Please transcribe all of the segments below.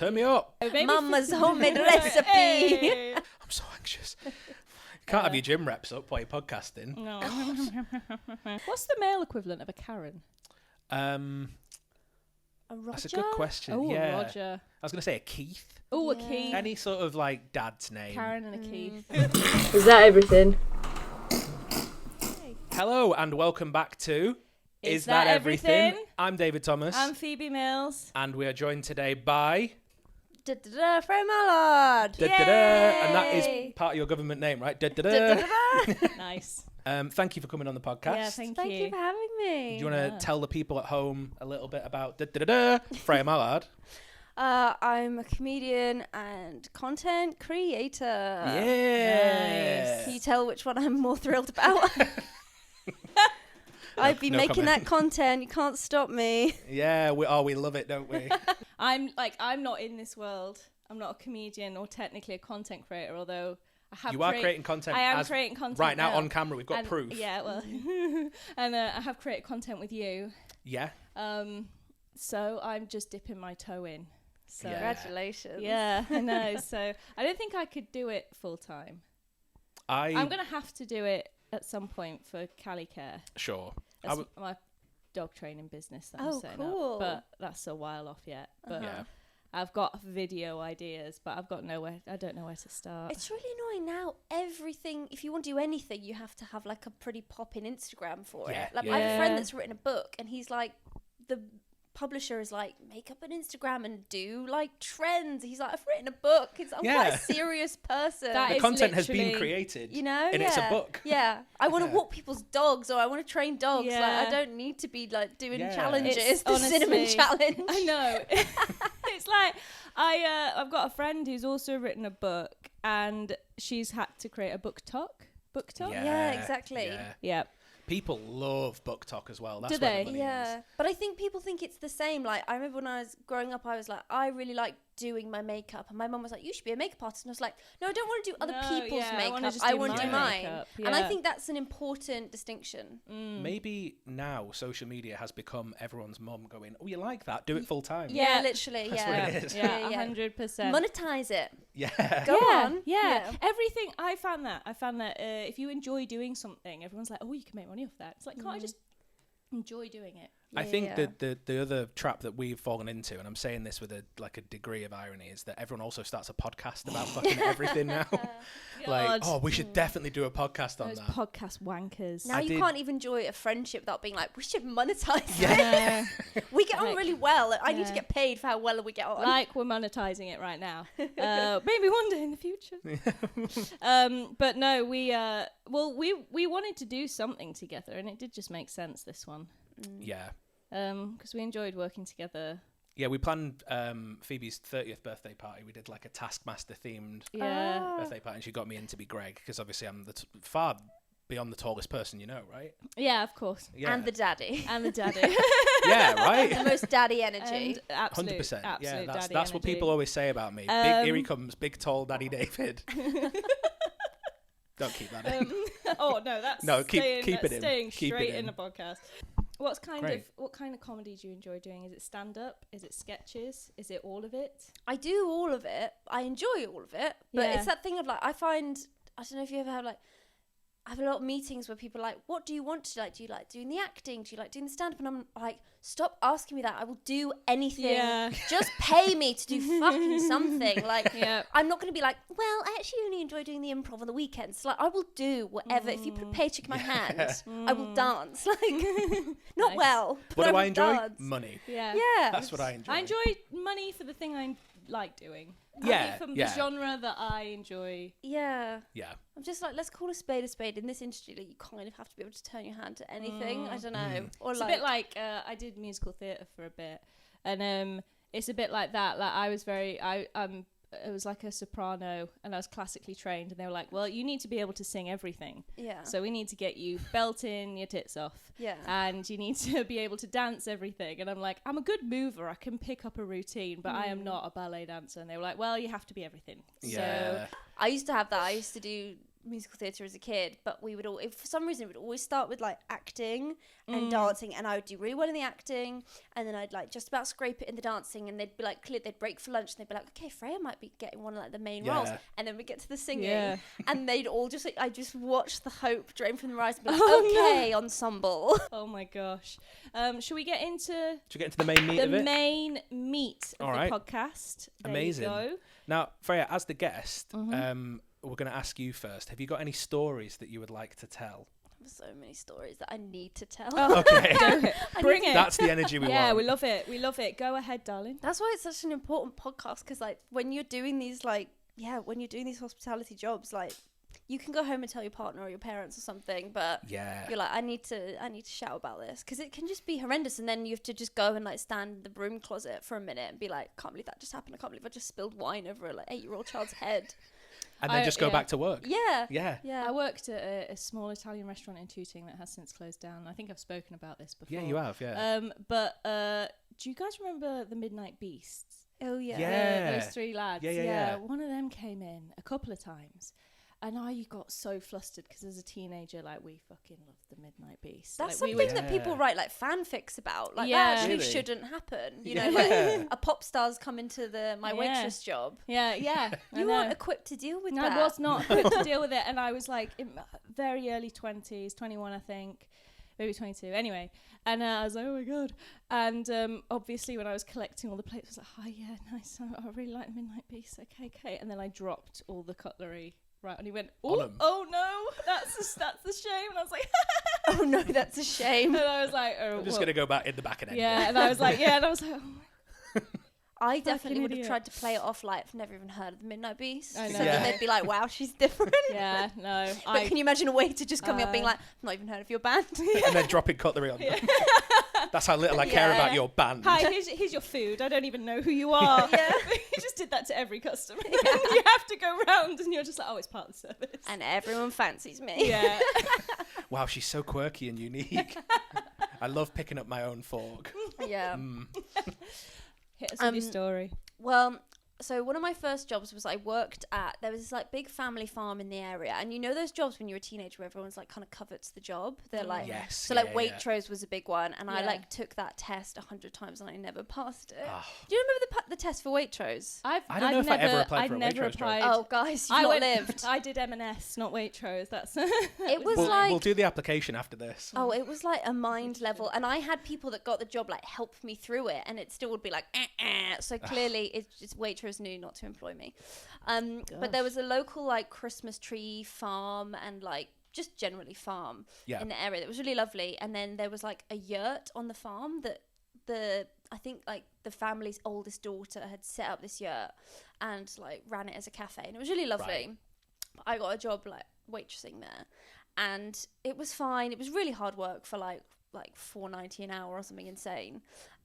Turn me up. Mama's homemade recipe. I'm so anxious. You can't have your gym reps up while you're podcasting. No. What's the male equivalent of a Karen? A Roger? That's a good question. Oh, yeah. Roger. I was going to say a Keith. Oh, Yeah. a Keith. Any sort of like dad's name. Karen and a Keith. Is that everything? Hello and welcome back to Is That Everything? I'm David Thomas. I'm Phoebe Mills. And we are joined today by... Freya Mallard. And that is part of your government name, right? Nice. Thank you for coming on the podcast. Yeah, thank Thank you for having me. Do you want to tell the people at home a little bit about Freya Mallard? I'm a comedian and content creator. Yeah. Nice. Can you tell which one I'm more thrilled about? I've been no making comment. that content. You can't stop me. Yeah, we love it, don't we? I'm not in this world. I'm not a comedian or technically a content creator, although I have You are creating content. I am creating content right now on camera. We've got and, proof. Yeah, well, and I have created content with you. Yeah. So I'm just dipping my toe in. So Yeah. Congratulations. yeah, I know. So I don't think I could do it full time. I'm gonna have to do it at some point for Cali Care. Sure. That's my dog training business that I'm Oh, setting cool. up, but that's a while off yet. But Yeah. I've got video ideas, but I don't know where to start. It's really annoying now. Everything, if you want to do anything, you have to have like a pretty popping Instagram for Yeah, it. Like yeah. I have a friend that's written a book, and he's like, the publisher is like, make up an Instagram and do like trends. He's like, I've written a book. I'm quite Yeah. a serious person. That The is content has been literally- created. You know, and yeah. it's a book. Yeah, I want to Yeah. walk people's dogs, or I want to train dogs. Yeah. Like, I don't need to be like doing Yeah. challenges. It's The cinnamon honestly- challenge. I know. It's like I've got a friend who's also written a book, and she's had to create a book talk. Yeah, exactly. Yeah. Yeah. People love book talk as well. That's Do where they? the money Yeah, is. but I think people think it's the same. Like, I remember when I was growing up, I was like, I really like doing my makeup, and my mum was like, you should be a makeup artist, and I was like, no, I don't want to do other people's makeup. I want to do mine. makeup, And I yeah. think that's an important distinction. Maybe now social media has become everyone's mum going, oh, you like that? Do it full time. Yeah, literally. That's yeah, what it is. Yeah, Yeah. 100%. Monetize it. Yeah. Go yeah, on. Yeah. Everything. I found that if you enjoy doing something, everyone's like, oh, you can make money off that. It's like, can't I just enjoy doing it? I think Yeah. that the other trap that we've fallen into, and I'm saying this with a degree of irony, is that everyone also starts a podcast about fucking everyking now. Like, God. oh, we should definitely do a podcast on Those that. podcast wankers. Now I you did- can't even enjoy a friendship without being like, we should monetize Yeah. it. We get on Like- really well. I need to Yeah. get paid for how well we get on. Like we're monetizing it right now. Maybe one day in the future. But no, we wanted to do something together, and it did just make sense, this one. Yeah. Because we enjoyed working together. Yeah, we planned Phoebe's 30th birthday party. We did like a Taskmaster themed Yeah. birthday party, and she got me in to be Greg, because obviously I'm far beyond the tallest person, you know, right? Yeah, of course. Yeah. And the daddy. And the daddy. Yeah, The right? most daddy energy. And absolute, 100%. Yeah, absolute that's daddy what energy. people always say about me. Here he comes, big, tall Daddy David. Don't keep that in. Oh no, that's No, keep staying, it that's in. staying Keep it straight in. in the podcast. What kind Great. of comedy do you enjoy doing? Is it stand up? Is it sketches? Is it all of it? I do all of it. I enjoy all of it. But Yeah. it's that thing of like, I don't know if you ever have like, I have a lot of meetings where people are like, what do you want to like? Do you like doing the acting? Do you like doing the stand up? And I'm like, stop asking me that. I will do anything. Yeah. Just pay me to do fucking something. Like, Yeah. I'm not going to be like, well, I actually only enjoy doing the improv on the weekends. Like, I will do whatever. If you put a paycheck in my hand, I will dance. Like, not Nice. well. But What do I will enjoy? dance. Money. Yeah. Yeah. That's what I enjoy. I enjoy money for the thing I like doing. Yeah, From yeah. the genre that I enjoy. Yeah. Yeah. I'm just like, let's call a spade in this industry. Like, you kind of have to be able to turn your hand to anything. I don't know. Or It's like, a bit like I did musical theatre for a bit, and it's a bit like that. Like I was it was like a soprano, and I was classically trained, and they were like, well, you need to be able to sing everything. yeah. So we need to get you belting your tits off. Yeah. And you need to be able to dance everything. And I'm like, I'm a good mover. I can pick up a routine, but I am not a ballet dancer. And they were like, well, you have to be everything. Yeah. I used to have that. I used to do musical theatre as a kid, but we would all, if for some reason, it would always start with like acting and dancing, and I would do really well in the acting, and then I'd like just about scrape it in the dancing, and they'd be like they'd break for lunch, and they'd be like, okay, Freya might be getting one of like the main roles, and then we get to the singing, and they'd all just like, I just watched the hope drain from their eyes and be like, okay, ensemble. Oh my gosh. Should we get into the main meat of it? The main meat of the podcast. There Amazing. You go. Now, Freya, as the guest, we're going to ask you first. Have you got any stories that you would like to tell? So many stories that I need to tell. Okay. Bring it. That's the energy we want. Yeah, we love it. We love it. Go ahead, darling. That's why it's such an important podcast, because like when you're doing these when you're doing these hospitality jobs, like you can go home and tell your partner or your parents or something, but you're like, I need to shout about this, because it can just be horrendous, and then you have to just go and like stand in the broom closet for a minute and be like, can't believe that just happened. I can't believe I just spilled wine over a like 8-year-old child's head. And then just go back to work. Yeah. I worked at a small Italian restaurant in Tooting that has since closed down. I think I've spoken about this before. Yeah, you have, yeah. But do you guys remember the Midnight Beasts? Oh, yeah. Yeah. Those 3 lads. Yeah. One of them came in a couple of times. And I got so flustered because as a teenager, like, we fucking loved the Midnight Beasts. That's like, something that people write like fanfics about. Like, Yeah. that actually Really? shouldn't happen. You know, like a pop star's come into my waitress job. Yeah. You weren't equipped to deal with that. I was not equipped to deal with it. And I was like in very early 20s, 21, I think. Maybe 22. Anyway. And I was like, oh my God. And obviously when I was collecting all the plates, I was like, oh yeah, nice. I really like the Midnight Beasts. Okay. And then I dropped all the cutlery. Right, and he went, oh no, that's a shame. And I was like, oh no, that's a shame. And I was like, I'm just going to go back in the back and end. Yeah, and I was like, oh my. I definitely would have tried to play it off like I've never even heard of the Midnight Beast. I know. So that they'd be like, wow, she's different. Yeah, no. But can you imagine a waiter just coming up being like, I've not even heard of your band? And then dropping cutlery on them. That's how little I care about your band. Hi, here's your food. I don't even know who you are. You just did that to every customer. You have to go round and you're just like, oh, it's part of the service. And everyone fancies me. Yeah. Wow, she's so quirky and unique. I love picking up my own fork. Yeah. Hit us with your story. Well, so one of my first jobs was I worked at, there was this like big family farm in the area, and you know those jobs when you're a teenager where everyone's like kind of covets the job. They're like, yes, so like Waitrose was a big one, and I like took that test 100 times and I never passed it. Oh. Do you remember the test for Waitrose? I don't know if I ever applied for a Waitrose job. Oh guys, you've not lived. I did M&S, not Waitrose. That's it was we'll do the application after this. Oh, it was like a mind level, and I had people that got the job like help me through it, and it still would be like so clearly it's Waitrose knew not to employ me. But there was a local like Christmas tree farm and like just generally farm in the area that was really lovely, and then there was like a yurt on the farm that I think like the family's oldest daughter had set up this yurt and like ran it as a cafe, and it was really lovely. But I got a job like waitressing there, and it was fine. It was really hard work for like $4.90 an hour or something insane.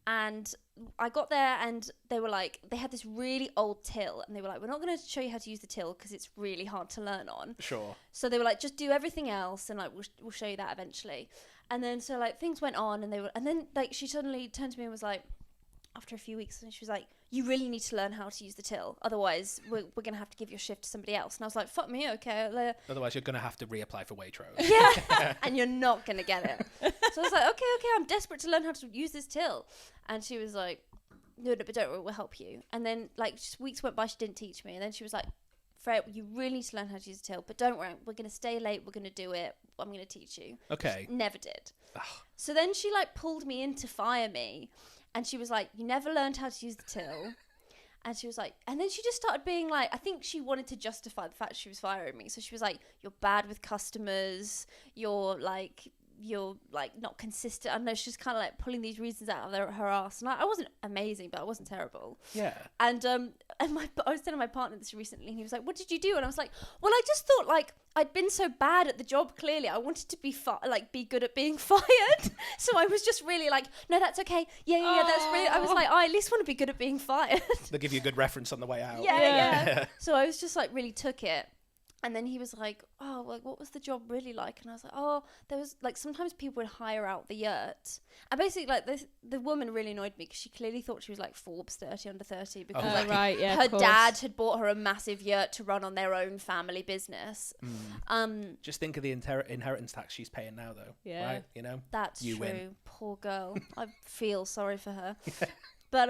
And I got there and they were like, they had this really old till, and they were like, we're not going to show you how to use the till because it's really hard to learn on. Sure. So they were like, just do everything else, and like we'll show you that eventually. And then so like things went on, and then like she suddenly turned to me and was like, after a few weeks, and she was like, you really need to learn how to use the till, otherwise we're going to have to give your shift to somebody else. And I was like, fuck me, okay. Otherwise you're going to have to reapply for Waitrose. Yeah. And you're not going to get it. So I was like, okay, I'm desperate to learn how to use this till. And she was like, no, but don't worry, we'll help you. And then like just weeks went by, she didn't teach me. And then she was like, Freya, you really need to learn how to use the till, but don't worry, we're going to stay late, we're going to do it, I'm going to teach you. Okay. She never did. So then she like pulled me in to fire me, and she was like, you never learned how to use the till. And she was like, and then she just started being like, I think she wanted to justify the fact she was firing me. So she was like, you're bad with customers, you're like not consistent. I don't know, she's kind of like pulling these reasons out of her ass. And I wasn't amazing, but I wasn't terrible. Yeah. And I was telling my partner this recently, and he was like, what did you do? And I was like, well, I just thought like I'd been so bad at the job, clearly I wanted to be good at being fired. So I was just really like, no, that's okay, yeah, that's brilliant. I was like, I at least want to be good at being fired. They'll give you a good reference on the way out. Yeah. So I was just like really took it. And then he was like, oh, like, what was the job really like? And I was like, oh, there was, like, sometimes people would hire out the yurt. And basically, like, the woman really annoyed me because she clearly thought she was, like, Forbes 30 under 30 because, her dad had bought her a massive yurt to run on their own family business. Just think of the inheritance tax she's paying now, though. Yeah. Right? You know? That's you true. Win. Poor girl. I feel sorry for her. But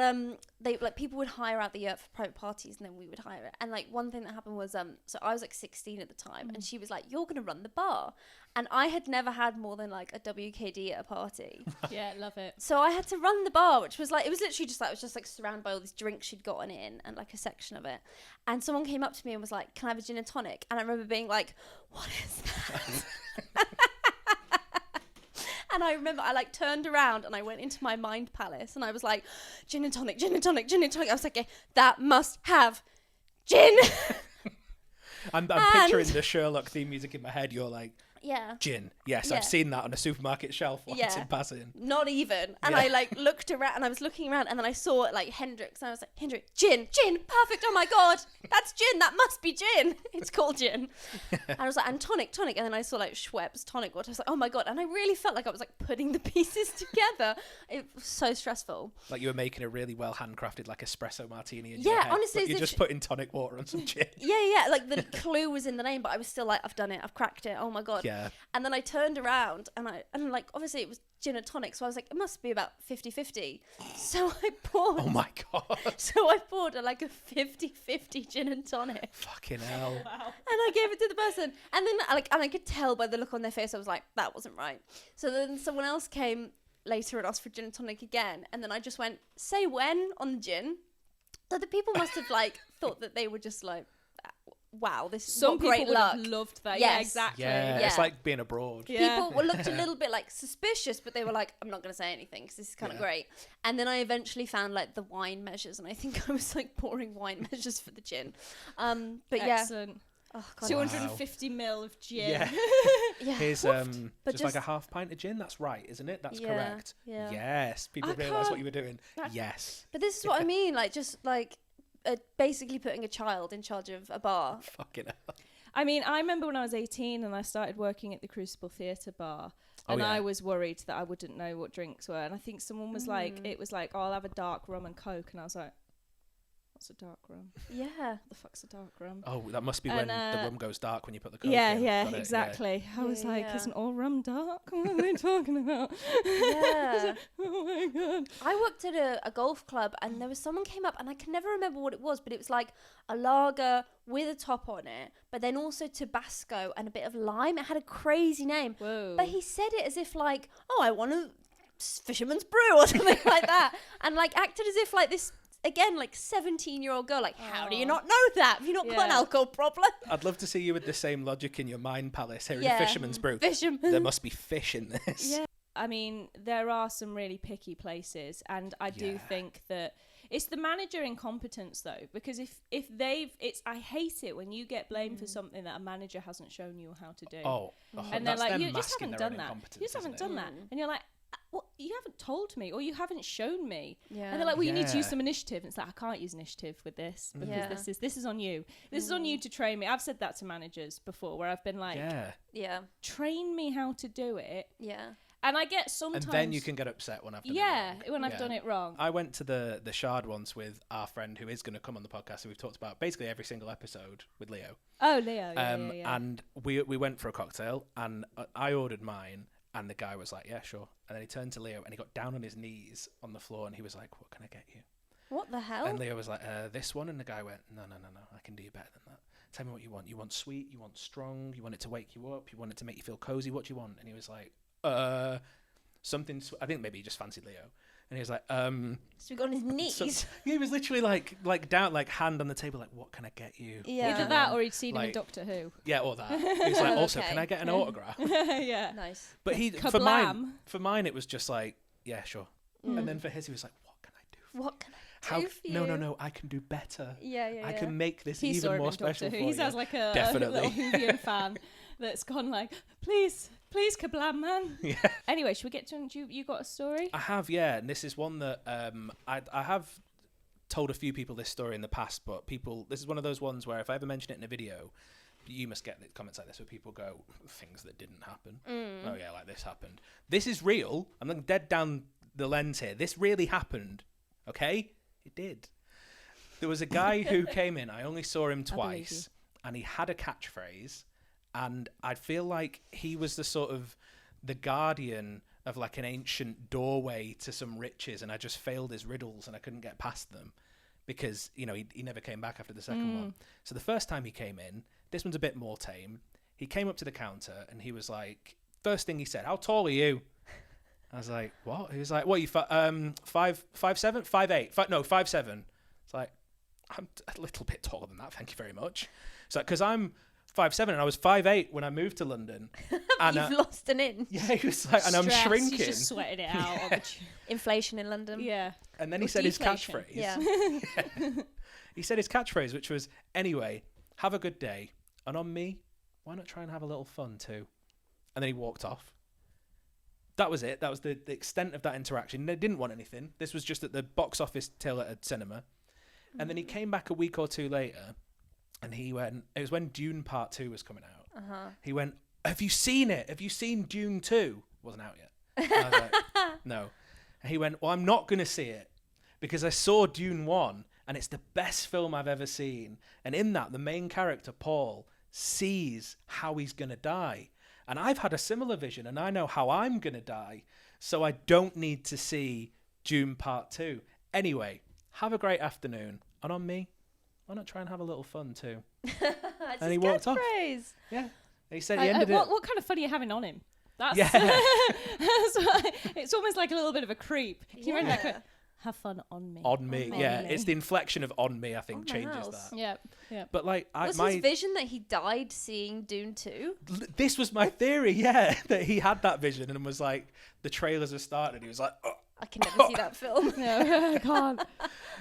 they like people would hire out the yurt for private parties, and then we would hire it. And like one thing that happened was so I was like 16 at the time, and she was like, "You're gonna run the bar," and I had never had more than like a WKD at a party. Yeah, love it. So I had to run the bar, which was like, it was literally just like, it was just like surrounded by all these drinks she'd gotten in and like a section of it. And someone came up to me and was like, "Can I have a gin and tonic?" And I remember being like, "What is that?" And I remember I like turned around and I went into my mind palace and I was like, gin and tonic, gin and tonic, gin and tonic. I was like, that must have gin. I'm picturing the Sherlock theme music in my head. You're like, yeah, gin. Yes, Yeah. I've seen that on a supermarket shelf once in passing. Not even. And Yeah. I like looked around and I was looking around and then I saw like Hendrix and I was like, Hendrix, gin, perfect. Oh my God, that's gin. That must be gin. It's called gin. And I was like, and tonic. And then I saw like Schweppes tonic water. I was like, oh my God. And I really felt like I was like putting the pieces together. It was so stressful. Like you were making a really well handcrafted like espresso martini in your Yeah, head, honestly, but you're as just if- putting tonic water on some gin. Yeah. Like the clue was in the name, but I was still like, I've done it. I've cracked it. Oh my God. Yeah. And then I turned around and like obviously it was gin and tonic, so I was like, it must be about 50-50. So I poured. Oh my God. So I poured like a 50-50 gin and tonic, Fucking hell. and I gave it to the person. And then and I could tell by the look on their face, I was like, that wasn't right. So then someone else came later and asked for gin and tonic again, and then I just went, say when on the gin. So the people must have like thought that they were just like, wow, this is Some people great would luck. have loved that. Yes. Yeah, exactly. Yeah, Yeah. it's like being abroad. Yeah. People looked a little bit like suspicious, but they were like, I'm not going to say anything because this is kind of great. And then I eventually found like the wine measures, and I think I was like pouring wine measures for the gin. But Excellent. Oh, God. 250 mil of gin. Yeah. Yeah. Here's But just like a half pint of gin. That's right, isn't it? That's Yeah, correct. yeah. Yes. People I realise what can't- you were doing. Yes. But this is what I mean, like just like basically putting a child in charge of a bar. Fucking hell. I mean, I remember when I was 18 and I started working at the Crucible Theatre Bar, and yeah. I was worried that I wouldn't know what drinks were. And I think someone was like, it was like, oh, I'll have a dark rum and Coke. And I was like, what's a dark rum? Yeah. What the fuck's a dark rum? Oh, that must be when the rum goes dark when you put the Coke Yeah, in. yeah, Got it, exactly. I was Yeah, like, yeah. isn't all rum dark? What are they talking about? Yeah. Oh my God. I worked at a golf club, and there was someone came up, and I can never remember what it was, but it was like a lager with a top on it, but then also Tabasco and a bit of lime. It had a crazy name. Whoa. But he said it as if like, oh, I want a fisherman's brew or something like that, and like acted as if like this, again, like 17-year-old girl, like, how do you not know that? Have you not got an Yeah. alcohol problem? I'd love to see you with the same logic in your mind palace here Yeah. in Fisherman's Brew. Fisherman. There must be fish in this. Yeah. I mean, there are some really picky places, and I do Yeah. think that it's the manager incompetence though, because if I hate it when you get blamed for something that a manager hasn't shown you how to do. Oh, and they're that's like, them you just masking haven't their done own that. incompetence, You just haven't isn't done it? that, and you're like, well, you haven't told me, or you haven't shown me. Yeah. And they're like, well, you need to use Yeah. some initiative. And it's like, I can't use initiative with this because Yeah. this is on you. This is on you to train me. I've said that to managers before, where I've been like, Yeah. Yeah. train me how to do it. Yeah. And I get And sometimes. then you can get upset when I've done it Yeah, wrong. when I've Yeah. done it wrong. I went to the Shard once with our friend who is going to come on the podcast, who we've talked about basically every single episode with Leo. Oh, Leo. Yeah. And we went for a cocktail, and I ordered mine, and the guy was like, yeah, sure. And then he turned to Leo, and he got down on his knees on the floor, and he was like, what can I get you? What the hell? And Leo was like, this one. And the guy went, no, I can do you better than that. Tell me what you want. You want sweet, you want strong, you want it to wake you up, you want it to make you feel cozy. What do you want? And he was like, something. I think maybe he just fancied Leo. And he was like, So he got on his knees. so, he was literally like down, like hand on the table, like, what can I get you? Yeah. Either that or he'd seen him in Like- Doctor Who. Yeah, or that. He was like, also, Okay. can I get an autograph? Yeah. Nice. But he Kablam. for mine it was just like, yeah, sure. And then for his he was like, what can I do? What can I How? do for you? No, I can do better. Yeah. I can make this He saw even him more in Doctor special Who. for He you. sounds like a Definitely. little Whovian fan that's gone like, please, Kablam, man. Yeah. Anyway, should we get to you got a story? I have, yeah, and this is one that I have told a few people this story in the past, but this is one of those ones where if I ever mention it in a video, you must get comments like this where people go, things that didn't happen. Oh yeah, like this happened. This is real. I'm looking dead down the lens here. This really happened. Okay? It did. There was a guy who came in. I only saw him twice, and he had a catchphrase, and I feel like he was the guardian of like an ancient doorway to some riches, and I just failed his riddles and I couldn't get past them because, you know, he never came back after the second one. So the first time he came in, this one's a bit more tame. He came up to the counter and he was like, first thing he said, "How tall are you?" I was like, "What?" He was like, "What are you, 5'7", 5'8", 5'7". It's like, I'm a little bit taller than that, thank you very much. It's like, because I'm 5'7" and I was 5'8" when I moved to London. And, You've lost an inch. Yeah, he was like, and I'm shrinking. He's just sweating it out on the tube. Inflation in London. Yeah. And then he said his catchphrase. Yeah. He said his catchphrase, which was, "Anyway, have a good day. And on me, why not try and have a little fun too?" And then he walked off. That was it. That was the extent of that interaction. They didn't want anything. This was just at the box office till at a cinema. And then he came back a week or two later, and he went, it was when Dune Part 2 was coming out. He went, "Have you seen it? Have you seen Dune 2? Wasn't out yet. I was like, no. And he went, "Well, I'm not going to see it because I saw Dune 1 and it's the best film I've ever seen. And in that, the main character, Paul, sees how he's going to die. And I've had a similar vision and I know how I'm going to die. So I don't need to see Dune Part 2. Anyway, have a great afternoon. And on me, why not try and have a little fun too?" And he walked off. Yeah. He said he ended it. What kind of fun are you having on him? That's, Yeah. it's almost like a little bit of a creep. Can you remember that? Have fun on me. On me, On yeah. me. It's the inflection of "on me," I think, On my changes house. that. Yeah, yeah. But like, Was his vision that he died seeing Dune 2? this was my theory, yeah, that he had that vision and was like, the trailers are started. He was like, "Oh." I can never see that film. No, I can't.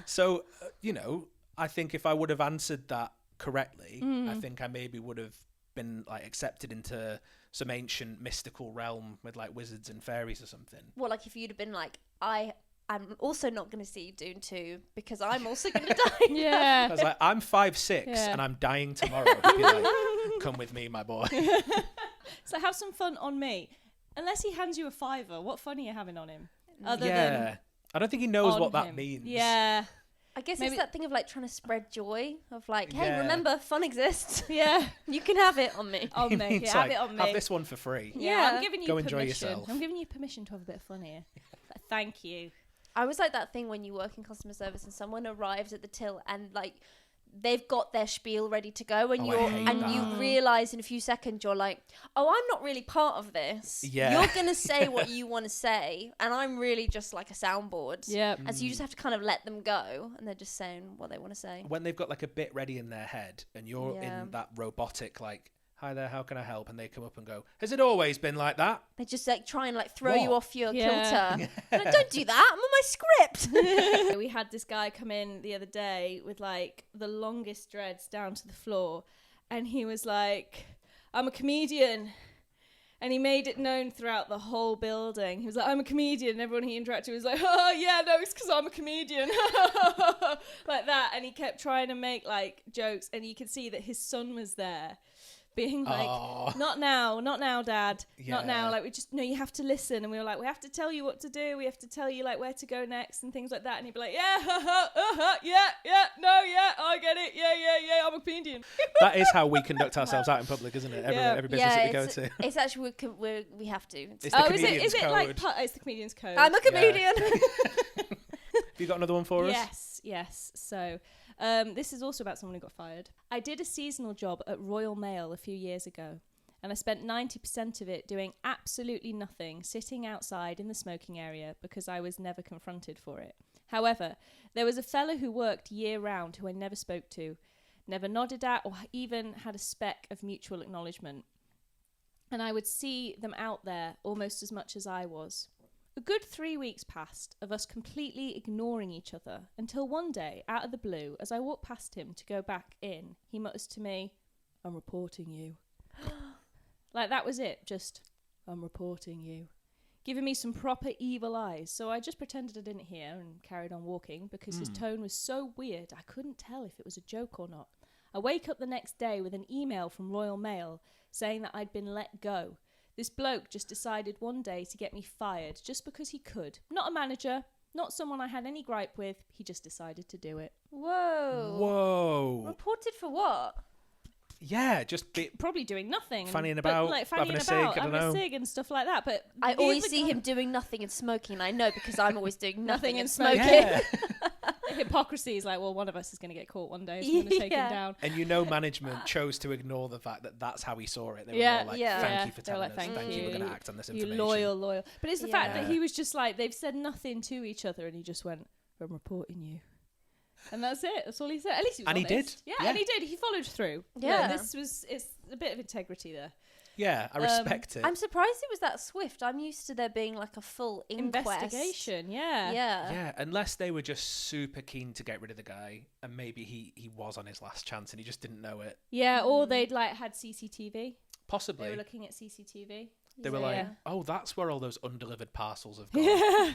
So, you know, I think if I would have answered that correctly, I think I maybe would have been like accepted into some ancient mystical realm with like wizards and fairies or something. Well, like if you'd have been like, I'm also not going to see Dune 2 because I'm also going to die. Yeah. I was like, I'm 5'6" Yeah. and I'm dying tomorrow. He'd be like, "Come with me, my boy." So have some fun on me. Unless he hands you a $5, what fun are you having on him? Other Yeah. than I don't think he knows on what that him. means. Yeah. I guess Maybe- it's that thing of like trying to spread joy of like, hey, Yeah. remember, fun exists. Yeah. You can have it on me. On He me. means Yeah, have like, it on me. have this one for free. Yeah, Yeah. I'm giving you Go permission. enjoy yourself. I'm giving you permission to have a bit of fun here. Thank you. I was like that thing when you work in customer service and someone arrives at the till and like they've got their spiel ready to go and Oh, I hate that. you realise in a few seconds you're like, oh, I'm not really part of this. Yeah. You're gonna say what you want to say and I'm really just like a soundboard. Yeah. And so you just have to kind of let them go and they're just saying what they want to say. When they've got like a bit ready in their head and you're Yeah. in that robotic like, "Hi there, how can I help?" and they come up and go, "Has it always been like that?" They just like try and like throw you What? off your Yeah. kilter. Like, don't do that. I'm on my script. We had this guy come in the other day with like the longest dreads down to the floor, and he was like, "I'm a comedian," and he made it known throughout the whole building. He was like, "I'm a comedian," and everyone he interacted with was like, "Oh yeah, no, it's because I'm a comedian," like that, and he kept trying to make like jokes, and you could see that his son was there. Being like, Aw. not now, Dad, not now. Yeah. Like, we just, no, you have to listen. And we were like, we have to tell you what to do. We have to tell you like where to go next and things like that. And he'd be like, yeah, I get it. Yeah, I'm a comedian. That is how we conduct ourselves out in public, isn't it? Every business that we go to. It's actually we have to. It's the Oh, is comedian's it code. like, it's the comedian's code. I'm a comedian. Have you got another one for us? Yes. So, this is also about someone who got fired. I did a seasonal job at Royal Mail a few years ago, and I spent 90% of it doing absolutely nothing, sitting outside in the smoking area because I was never confronted for it. However, there was a fella who worked year-round who I never spoke to, never nodded at, or even had a speck of mutual acknowledgement. And I would see them out there almost as much as I was. A good 3 weeks passed of us completely ignoring each other until one day, out of the blue, as I walked past him to go back in, he mutters to me, "I'm reporting you." Like that was it, just, "I'm reporting you." Giving me some proper evil eyes, so I just pretended I didn't hear and carried on walking because his tone was so weird I couldn't tell if it was a joke or not. I wake up the next day with an email from Royal Mail saying that I'd been let go. This bloke just decided one day to get me fired just because he could. Not a manager, not someone I had any gripe with. He just decided to do it. Whoa. Reported for what? Yeah, just probably doing nothing. Fannying about, having a cig, having a cig and stuff like that. But I always see him doing nothing and smoking. I know because I'm always doing nothing and smoking. Yeah. Hypocrisy is like, well, one of us is going to get caught one day, so I'm going to take him down. And management chose to ignore the fact that that's how he saw it. They were more like, thank you for telling us. Thank you, we're going to act on this information. You loyal. But it's the fact that he was just like, they've said nothing to each other, and he just went, I'm reporting you. And that's it. That's all he said. At least he was honest. He did. Yeah, and he did. He followed through. Yeah. It's a bit of integrity there. Yeah, I respect it. I'm surprised it was that swift. I'm used to there being like a full investigation. Yeah. Yeah, unless they were just super keen to get rid of the guy, and maybe he was on his last chance and he just didn't know it. Yeah, or they'd like had CCTV. Possibly. They were looking at CCTV. They were like, oh, that's where all those undelivered parcels have gone. Yeah.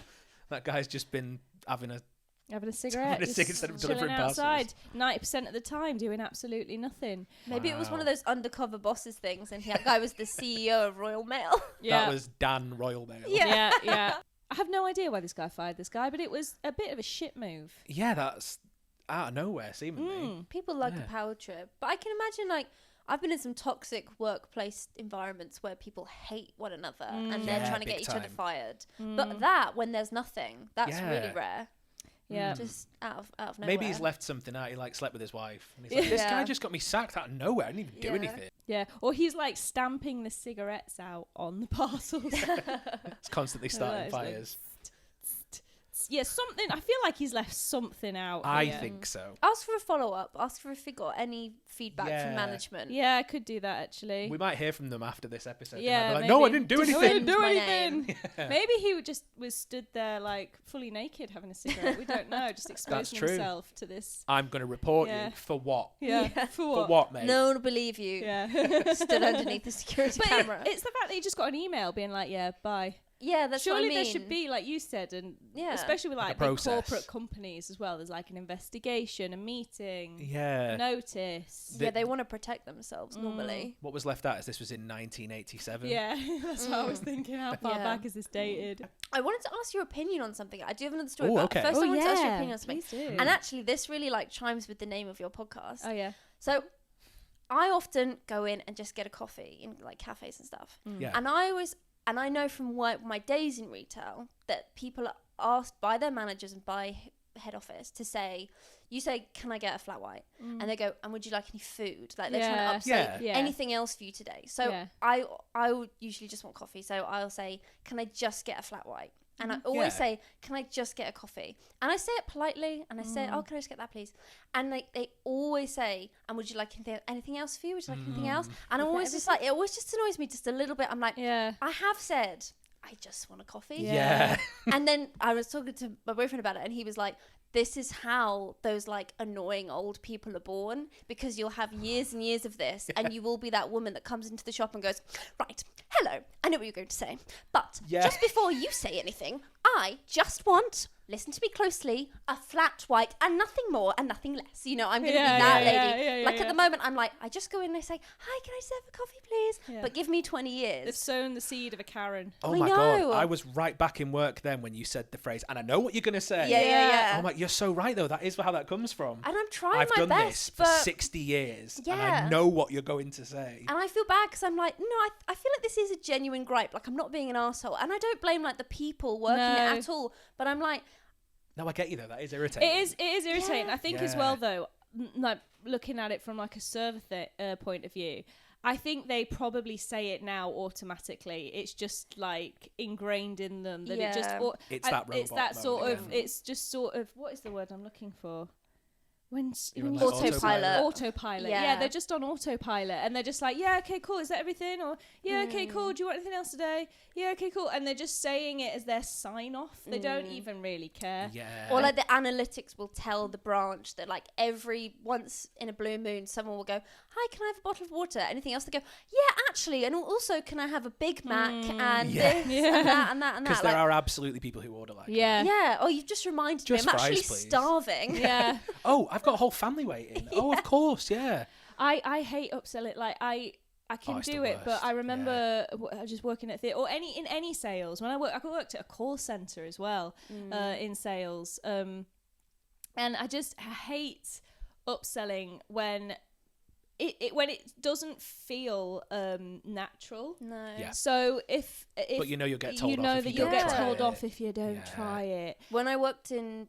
That guy's just been having a cigarette, instead of delivering outside 90% of the time, doing absolutely nothing. Maybe it was one of those undercover bosses things, and that guy was the CEO of Royal Mail. That was Dan Royal Mail. Yeah. I have no idea why this guy fired this guy, but it was a bit of a shit move. Yeah, that's out of nowhere, seemingly. People like a power trip, but I can imagine I've been in some toxic workplace environments where people hate one another and they're trying to get each other fired. But when there's nothing, that's really rare. Yeah, just out of nowhere. Maybe he's left something out. He slept with his wife, and he's like, "This guy just got me sacked out of nowhere. I didn't even do anything." Yeah, or he's stamping the cigarettes out on the parcels. It's constantly starting fires. Yeah, something. I feel like he's left something out. I think so. Ask for a follow-up. Ask for if he got any feedback from management. Yeah, I could do that actually. We might hear from them after this episode. Yeah, like, no, I didn't do anything. I didn't do anything. Maybe he just was stood there fully naked having a cigarette. We don't know. Just exposing himself to this. I'm going to report you for what? Yeah. For what? For what, mate? No one will believe you. Yeah. Stood underneath the security camera. It's the fact that he just got an email being like, yeah, bye. Yeah, that's surely what I mean. There should be, like you said, and especially with big corporate companies as well. There's an investigation, a meeting, notice. They want to protect themselves normally. What was left out is this was in 1987. Yeah, that's what I was thinking. How far back is this dated? I wanted to ask your opinion on something. I do have another story. Okay. First, I wanted to ask your opinion on something. Please do. And actually, this really chimes with the name of your podcast. Oh yeah. So, I often go in and just get a coffee in cafes and stuff. Yeah. And I know from my days in retail that people are asked by their managers and by head office to say, you say, can I get a flat white? And they go, and would you like any food? They're trying to upsell anything else for you today. So I would usually just want coffee. So I'll say, can I just get a flat white? And I always say, can I just get a coffee? And I say it politely, and I say, oh, can I just get that, please? And they always say, and would you like anything else for you? Would you like anything else? And I'm always just it always just annoys me just a little bit. I'm like, I have said, I just want a coffee. Yeah. And then I was talking to my boyfriend about it, and he was like, this is how those annoying old people are born, because you'll have years and years of this and you will be that woman that comes into the shop and goes, right, hello, I know what you're going to say, but just before you say anything, I just want, listen to me closely, a flat white and nothing more and nothing less. I'm going to be that lady. At the moment, I'm like, I just go in and I say, hi, can I serve a coffee, please? Yeah. But give me 20 years. They've sown the seed of a Karen. Oh my God. I was right back in work then when you said the phrase, and I know what you're going to say. Yeah. I'm like, you're so right, though. That is how that comes from. And I'm trying I've my done best. this for 60 years, and I know what you're going to say. And I feel bad because I'm like, no, I feel like this is a genuine gripe. I'm not being an arsehole. And I don't blame the people working it at all. But I'm like... No, I get you, though. That is irritating. It is irritating. I think as well, though, looking at it from a server point of view, I think they probably say it now automatically. It's just ingrained in them that it just... It's that robot It's that sort moment, of... It's just sort of... What is the word I'm looking for? When autopilot. Yeah, they're just on autopilot, and they're just okay, cool, is that everything? Or okay, cool, do you want anything else today? Yeah, okay, cool. And they're just saying it as their sign off. They don't even really care. Or the analytics will tell the branch that every once in a blue moon someone will go, hi, can I have a bottle of water? Anything else? They go, yeah, actually, and also can I have a Big Mac and this and that and that and that. Because there are absolutely people who order that. Oh, you've just reminded me, I'm actually starving. Oh, I've got a whole family waiting. Oh, of course, yeah. I hate upselling. Like I can it's do the it, but worst, I remember just working at theatre or any sales. When I worked at a call centre as well in sales. And I hate upselling when it doesn't feel natural. No. Yeah. So if But you'll get told off. you know if that you you'll don't get try told it. off if you don't try it. When I worked in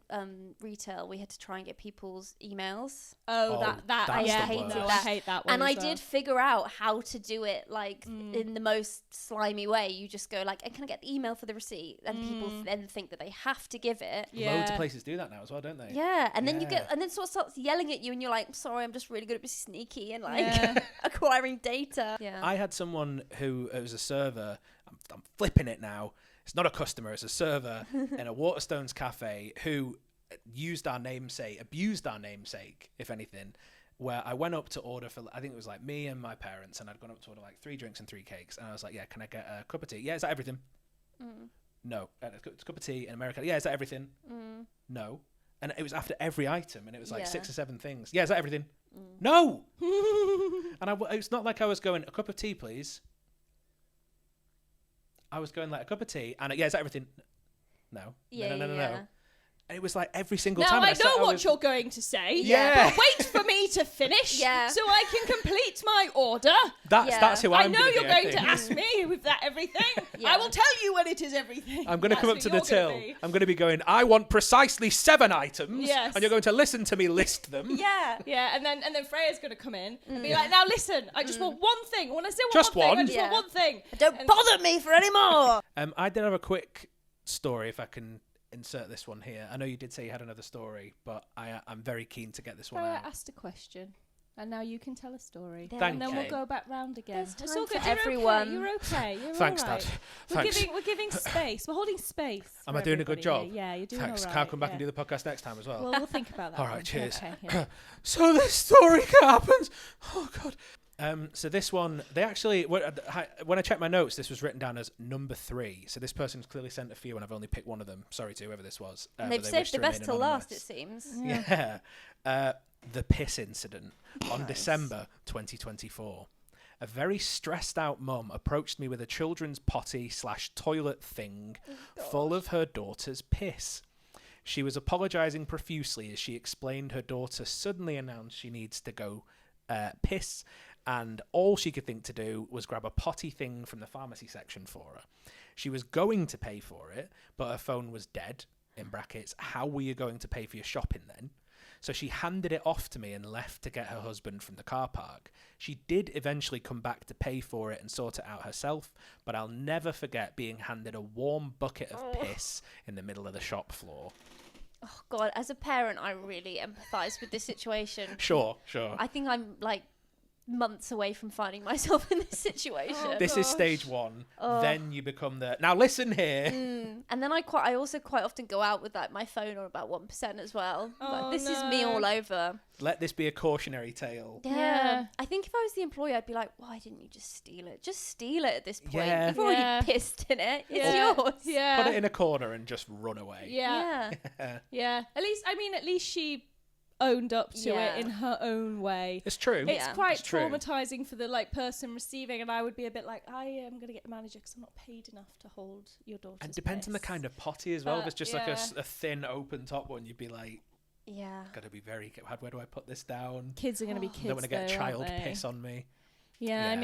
retail, we had to try and get people's emails. That that's I the hate worst. that. I hate that one. And as I well. did figure out how to do it, like, in the most slimy way. You just go, like, can I get the email for the receipt? And people then think that they have to give it. Yeah. Loads of places do that now as well, don't they? Yeah, and then Yeah. and then sort of starts yelling at you, and you're like, sorry, I'm just really good at being sneaky and, like, Yeah. acquiring data. Yeah. I had someone who was a server. I'm flipping it now. It's not a customer, it's a server in a Waterstones cafe who abused our namesake, if anything, where I went up to order for, I think it was like me and my parents, and I'd gone up to order like 3 drinks and 3 cakes. And I was like, yeah, can I get a cup of tea? Yeah, is that everything? No. A cup of tea in America. Yeah, is that everything? No. And it was after every item, and it was like 6 or 7 things. Yeah, is that everything? No. And it's not like I was going, a cup of tea, please. I was going like, a cup of tea, and yeah, is that everything? No. Yeah, No. yeah. And it was like every single Now time. I know what you're going to say. Yeah. But wait for me to finish. Yeah. So I can complete my order. That's who I I'm know gonna you're be, going I to think. ask me if that everything. Yeah. I will tell you when it is everything. I'm going to come up That's to what the you're till. gonna be. I'm going to be going, I want precisely 7 items. Yes. And you're going to listen to me list them. Yeah. Yeah, and then Freya's going to come in and be like, now listen, I just want one thing. When I say Just one thing, I one? just want one thing. Don't bother me for any more. I did have a quick story, if I can insert this one here. I know you did say you had another story, but I'm very keen to get this one Freya out. asked a question. And now you can tell a story. Thank and then you. we'll go back round again. There's It's time all good. for You're everyone. Okay. You're okay. You're Thanks, all right. Dad. Thanks. We're giving space. We're holding space. Am for I doing a good everybody job? here. Yeah, you're doing Thanks. all right. Can I come back yeah. and do the podcast next time as well? Well, we'll think about that. All right, one. cheers. Okay, yeah. So this story happens. Oh, God. So this one, they actually, when I checked my notes, this was written down as number 3. So this person's clearly sent a few, and I've only picked one of them. Sorry to whoever this was. And they've but they wish saved the to best remain till last, anonymous. it seems. Yeah. The piss incident on December 2024. A very stressed out mum approached me with a children's potty/toilet thing full of her daughter's piss. She was apologising profusely as she explained her daughter suddenly announced she needs to go piss, and all she could think to do was grab a potty thing from the pharmacy section for her. She was going to pay for it, but her phone was dead, in brackets, how were you going to pay for your shopping then? So she handed it off to me and left to get her husband from the car park. She did eventually come back to pay for it and sort it out herself, but I'll never forget being handed a warm bucket of piss in the middle of the shop floor. Oh, God. As a parent, I really empathise with this situation. Sure. I think I'm, like, months away from finding myself in this situation. This is stage 1. Then you become the, now listen here. And then I also quite often go out with like my phone on about 1% as well. Like, this is me no. all over. Let this be a cautionary tale. Yeah. I think if I was the employee, I'd be like, why didn't you just steal it? Just steal it at this point. Yeah. You've already Yeah. pissed in it. It's Yeah. yours. Yeah. Put it in a corner and just run away. Yeah. Yeah. Yeah. At least she owned up to Yeah. it in her own way. It's true. It's quite It's true. traumatizing for the like person receiving, and I would be a bit like, I am going to get the manager because I'm not paid enough to hold your daughter's And depends on the piss. kind of potty as well. If But, it's just like yeah. a thin open top one, you'd be like, Yeah. gotta be very, where do I put this down? Kids are going to be kids. Don't want to get though, child aren't they? piss on me. Yeah,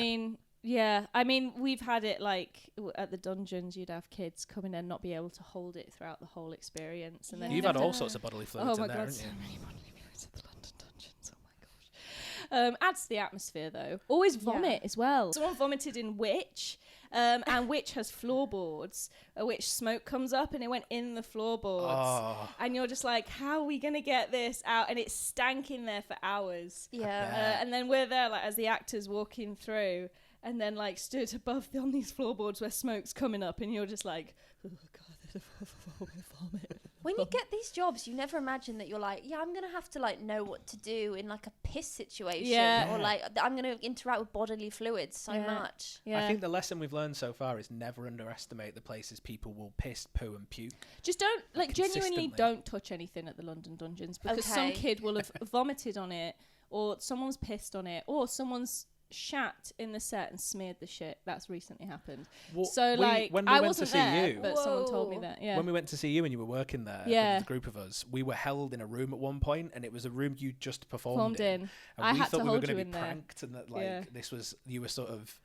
Yeah. I mean, we've had it like at the dungeons. You'd have kids come in and not be able to hold it throughout the whole experience, and then You've you'd had have all to- sorts of bodily fluids Oh in my there, god, haven't so you? many bodily fluids at the London dungeons. Oh my gosh. Adds to the atmosphere though. Always vomit as well. Someone vomited in Witch, and Witch has floorboards, which smoke comes up and it went in the floorboards. Oh, And you're just like, how are we going to get this out? And it stank in there for hours. Yeah. And then we're there like as the actors walking through, and then like stood above on these floorboards where smoke's coming up, and you're just like, oh god, there's a vomit. When you get these jobs, you never imagine that you're like, yeah, I'm gonna have to like know what to do in like a piss situation, or like I'm gonna interact with bodily fluids so much. Yeah. I think the lesson we've learned so far is never underestimate the places people will piss, poo, and puke. Just don't genuinely consistently. don't touch anything at the London dungeons, because some kid will have vomited on it, or someone's pissed on it, or someone's shat in the set and smeared the shit. That's recently happened. Well, So when I went wasn't to see there, you, but someone told me that. Yeah. when we went to see you and you were working there with a group of us, we were held in a room at one point, and it was a room you just performed in. And I we had thought to we were hold going you to be in there. pranked, and that this was, you were sort of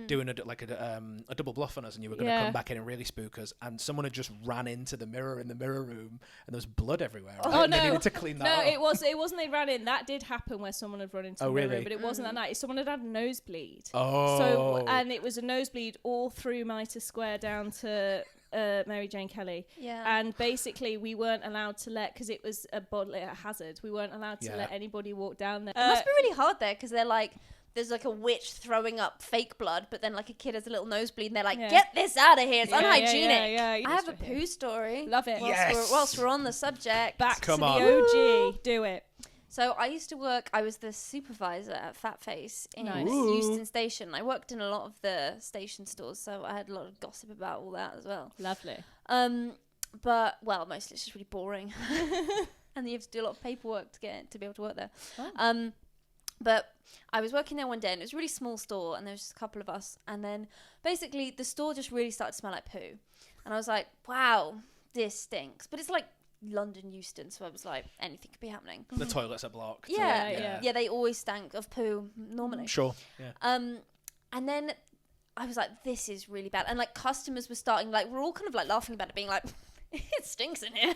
doing a double bluff on us, and you were going to come back in and really spook us. And someone had just ran into the mirror in the mirror room, and there was blood everywhere. Right? Oh and no! they needed to clean that No, up. it wasn't. They ran in. That did happen where someone had run into the mirror, but it wasn't that night. Someone had a nosebleed. Oh. So and it was a nosebleed all through Mitre Square down to Mary Jane Kelly. Yeah. And basically, we weren't allowed to because it was a hazard. We weren't allowed to let anybody walk down there. It must be really hard there, because they're like, there's like a witch throwing up fake blood, but then like a kid has a little nosebleed, and they're like, get this out of here, it's unhygienic. Yeah, I have a poo story. Love it. Whilst we're on the subject. Back Come to on. the OG. Do it. So I used to work, I was the supervisor at Fat Face in Nice. Euston Station. I worked in a lot of the station stores, so I had a lot of gossip about all that as well. Lovely. But, well, mostly it's just really boring. And you have to do a lot of paperwork to be able to work there. Oh. But I was working there one day, and it was a really small store, and there was just a couple of us. And then basically the store just really started to smell like poo. And I was like, wow, this stinks. But it's like London Euston, so I was like, anything could be happening. The toilets are blocked. Yeah, they always stank of poo normally. Sure. Yeah. And then I was like, this is really bad. And like customers were starting, like, we're all kind of like laughing about it, being like, it stinks in here.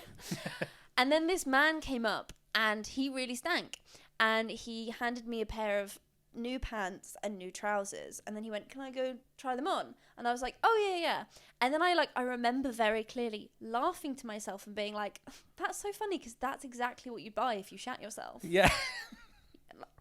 And then this man came up, and he really stank. And he handed me a pair of new pants and new trousers. And then he went, can I go try them on? And I was like, oh, yeah. And then I remember very clearly laughing to myself and being like, that's so funny, because that's exactly what you buy if you shat yourself. Yeah.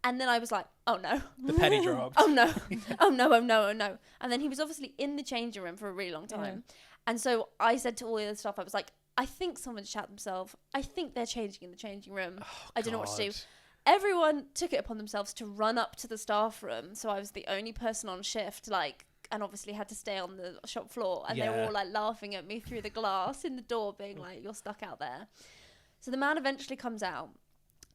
And then I was like, oh, no. The penny dropped. Oh, no. Oh, no, oh, no, oh, no. And then he was obviously in the changing room for a really long time. Yeah. And so I said to all the other staff, I was like, I think someone shat themselves. I think they're changing in the changing room. Oh, I don't know what to do. Everyone took it upon themselves to run up to the staff room, so I was the only person on shift, and obviously had to stay on the shop floor, and they were all like laughing at me through the glass in the door, being like, you're stuck out there. So the man eventually comes out,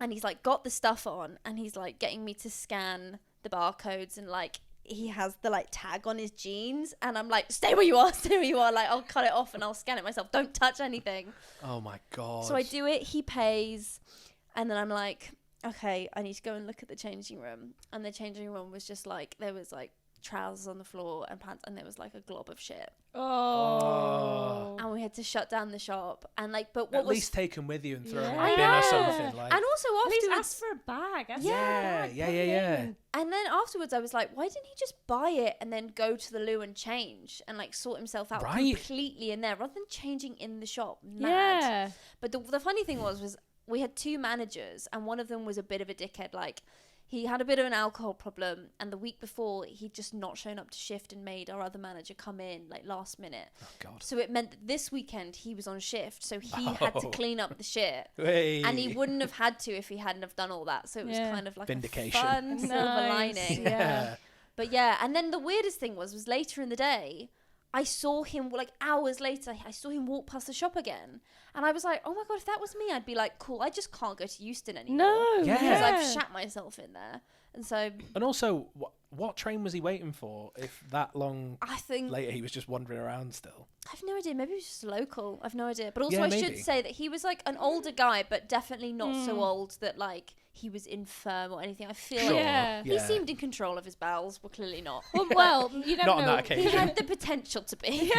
and he's like got the stuff on, and he's like getting me to scan the barcodes, and like he has the like tag on his jeans, and I'm like, stay where you are, like I'll cut it off and I'll scan it myself, don't touch anything. Oh my god. So I do it, he pays, and then I'm like, okay, I need to go and look at the changing room. And the changing room was just like, there was like trousers on the floor and pants, and there was like a glob of shit. Oh. And we had to shut down the shop. And like, but what at was least take them with you and throw them in Yeah. a bin or something. Like. and also At least afterwards, ask for a bag. Ask Yeah. and then afterwards I was like, why didn't he just buy it and then go to the loo and change and like sort himself out completely in there rather than changing in the shop? Mad. Yeah. But the funny thing was we had two managers, and one of them was a bit of a dickhead. Like, he had a bit of an alcohol problem, and the week before he'd just not shown up to shift and made our other manager come in like last minute. Oh god. So it meant that this weekend he was on shift, so he had to clean up the shit. Hey. And he wouldn't have had to if he hadn't have done all that. So it was kind of like Vindication. a fun silver lining. Yeah. But yeah, and then the weirdest thing was later in the day, I saw him, like hours later, I saw him walk past the shop again. And I was like, oh my God, if that was me, I'd be like, cool, I just can't go to Euston anymore. No. Yeah. Because I've shat myself in there. And so... And also, what train was he waiting for if that long I think... later he was just wandering around still? I've no idea. Maybe he was just local. I've no idea. But also Yeah, I maybe. should say that he was like an older guy, but definitely not so old that like he was infirm or anything. I feel Sure. like Yeah. he seemed in control of his bowels. Well, clearly not. Well, you don't Not know. on that He occasion. had the potential to be.